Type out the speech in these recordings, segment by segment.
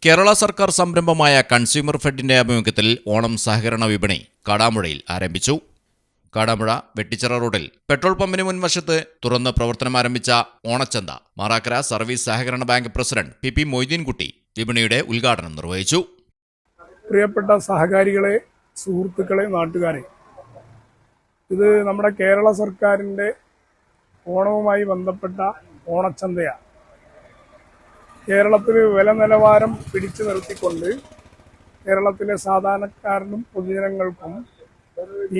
കേരള സർക്കാർ സംരംഭമായ കൺസ്യൂമർ ഫെഡിന്റെ ആഭിമുഖ്യത്തിൽ ഓണം സഹകരണ വിപണി കാടാമ്പുഴയിൽ ആരംഭിച്ചു. കാടാമ്പുഴ വെട്ടിച്ചിറ റോഡിൽ പെട്രോൾ പമ്പിന് മുൻവശത്ത് തുറന്ന് പ്രവർത്തനമാരംഭിച്ച ഓണച്ചന്ത മാറാക്കര സർവീസ് സഹകരണ ബാങ്ക് പ്രസിഡന്റ് പി മൊയ്തീൻകുട്ടി വിപണിയുടെ ഉദ്ഘാടനം നിർവഹിച്ചു. പ്രിയപ്പെട്ട സഹകാരികളെ, സുഹൃത്തുക്കളെ, നാട്ടുകാരെ, ഇത് നമ്മുടെ കേരള സർക്കാരിൻ്റെ ഓണവുമായി ബന്ധപ്പെട്ട ഓണച്ചന്തയാണ്. കേരളത്തിൽ വില നിലവാരം പിടിച്ചു നിർത്തിക്കൊണ്ട് കേരളത്തിലെ സാധാരണക്കാരനും പൊതുജനങ്ങൾക്കും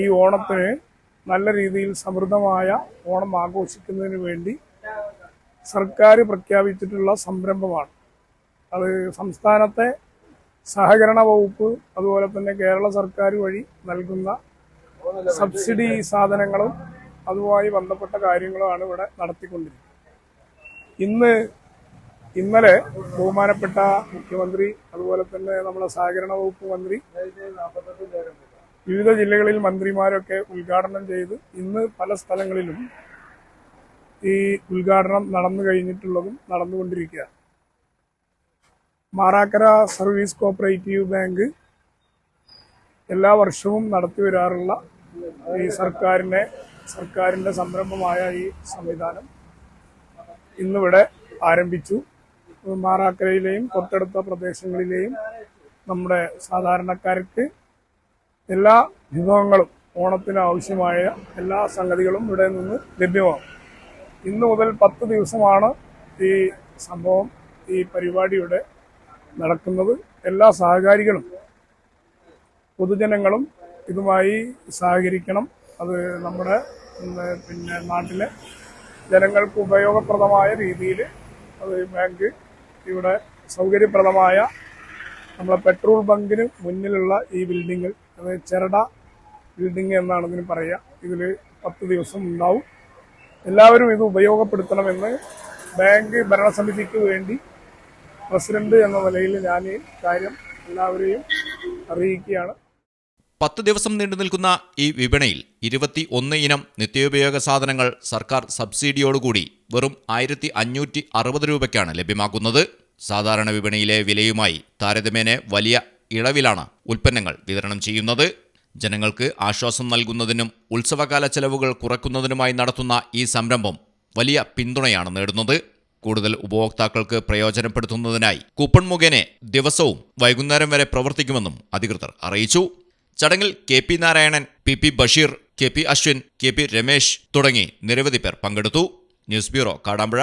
ഈ ഓണത്തിന് നല്ല രീതിയിൽ സമൃദ്ധമായ ഓണം ആഘോഷിക്കുന്നതിന് വേണ്ടി സർക്കാർ പ്രഖ്യാപിച്ചിട്ടുള്ള സംരംഭമാണ്. അത് സംസ്ഥാനത്തെ സഹകരണ വകുപ്പ് അതുപോലെ തന്നെ കേരള സർക്കാർ വഴി നൽകുന്ന സബ്സിഡി സാധനങ്ങളും അതുമായി ബന്ധപ്പെട്ട കാര്യങ്ങളുമാണ് ഇവിടെ നടത്തിക്കൊണ്ടിരിക്കുന്നത്. ഇന്നലെ ബഹുമാനപ്പെട്ട മുഖ്യമന്ത്രി അതുപോലെ തന്നെ നമ്മുടെ സഹകരണ വകുപ്പ് മന്ത്രി, വിവിധ ജില്ലകളിൽ മന്ത്രിമാരൊക്കെ ഉദ്ഘാടനം ചെയ്ത് ഇന്ന് പല സ്ഥലങ്ങളിലും ഈ ഉദ്ഘാടനം നടന്നു കഴിഞ്ഞിട്ടുള്ളതും നടന്നുകൊണ്ടിരിക്കുകയാണ്. മാറാക്കര സർവീസ് കോഓപ്പറേറ്റീവ് ബാങ്ക് എല്ലാ വർഷവും നടത്തി വരാറുള്ള ഈ സർക്കാരിൻ്റെ സംരംഭമായ ഈ സംവിധാനം ഇന്നിവിടെ ആരംഭിച്ചു. മാറാക്കരയിലെയും തൊട്ടടുത്ത പ്രദേശങ്ങളിലെയും നമ്മുടെ സാധാരണക്കാർക്ക് എല്ലാ വിഭവങ്ങളും ഓണത്തിന് ആവശ്യമായ എല്ലാ സംഗതികളും ഇവിടെ നിന്ന് ലഭ്യമാകും. ഇന്ന് മുതൽ 10 ദിവസമാണ് ഈ സംഭവം, ഈ പരിപാടിയുടെ നടക്കുന്നത്. എല്ലാ സഹകാരികളും പൊതുജനങ്ങളും ഇതുമായി സഹകരിക്കണം. അത് നമ്മുടെ നാട്ടിലെ ജനങ്ങൾക്ക് ഉപയോഗപ്രദമായ രീതിയിൽ അത് ബാങ്ക് ഇവിടെ സൗകര്യപ്രദമായ നമ്മളെ പെട്രോൾ ബങ്കിന് മുന്നിലുള്ള ഈ ബിൽഡിങ്ങിൽ, അത് ചെറട ബിൽഡിംഗ് എന്നാണ് ഇതിന് പറയുക, ഇതിൽ 10 ദിവസം ഉണ്ടാവും. എല്ലാവരും ഇത് ഉപയോഗപ്പെടുത്തണമെന്ന് ബാങ്ക് ഭരണസമിതിക്ക് വേണ്ടി പ്രസിഡന്റ് എന്ന നിലയിൽ ഞാൻ ഈ കാര്യം എല്ലാവരെയും അറിയിക്കുകയാണ്. 10 ദിവസം നീണ്ടു നിൽക്കുന്ന ഈ വിപണിയിൽ 21 ഇനം നിത്യോപയോഗ സാധനങ്ങൾ സർക്കാർ സബ്സിഡിയോടുകൂടി വെറും 1560 രൂപയ്ക്കാണ് ലഭ്യമാക്കുന്നത്. സാധാരണ വിപണിയിലെ വിലയുമായി താരതമ്യേന വലിയ ഇളവിലാണ് ഉൽപ്പന്നങ്ങൾ വിതരണം ചെയ്യുന്നത്. ജനങ്ങൾക്ക് ആശ്വാസം നൽകുന്നതിനും ഉത്സവകാല ചെലവുകൾ കുറയ്ക്കുന്നതിനുമായി നടത്തുന്ന ഈ സംരംഭം വലിയ പിന്തുണയാണ് നേടുന്നത്. കൂടുതൽ ഉപഭോക്താക്കൾക്ക് പ്രയോജനപ്പെടുത്തുന്നതിനായി കൂപ്പൺ മുഖേന ദിവസവും വൈകുന്നേരം വരെ പ്രവർത്തിക്കുമെന്നും അധികൃതർ അറിയിച്ചു. ചടങ്ങിൽ K Narayanan, P Basheer, K Ashwin, K Ramesh തുടങ്ങി നിരവധി പേർ പങ്കെടുത്തു. News bureau, Kadampuzha.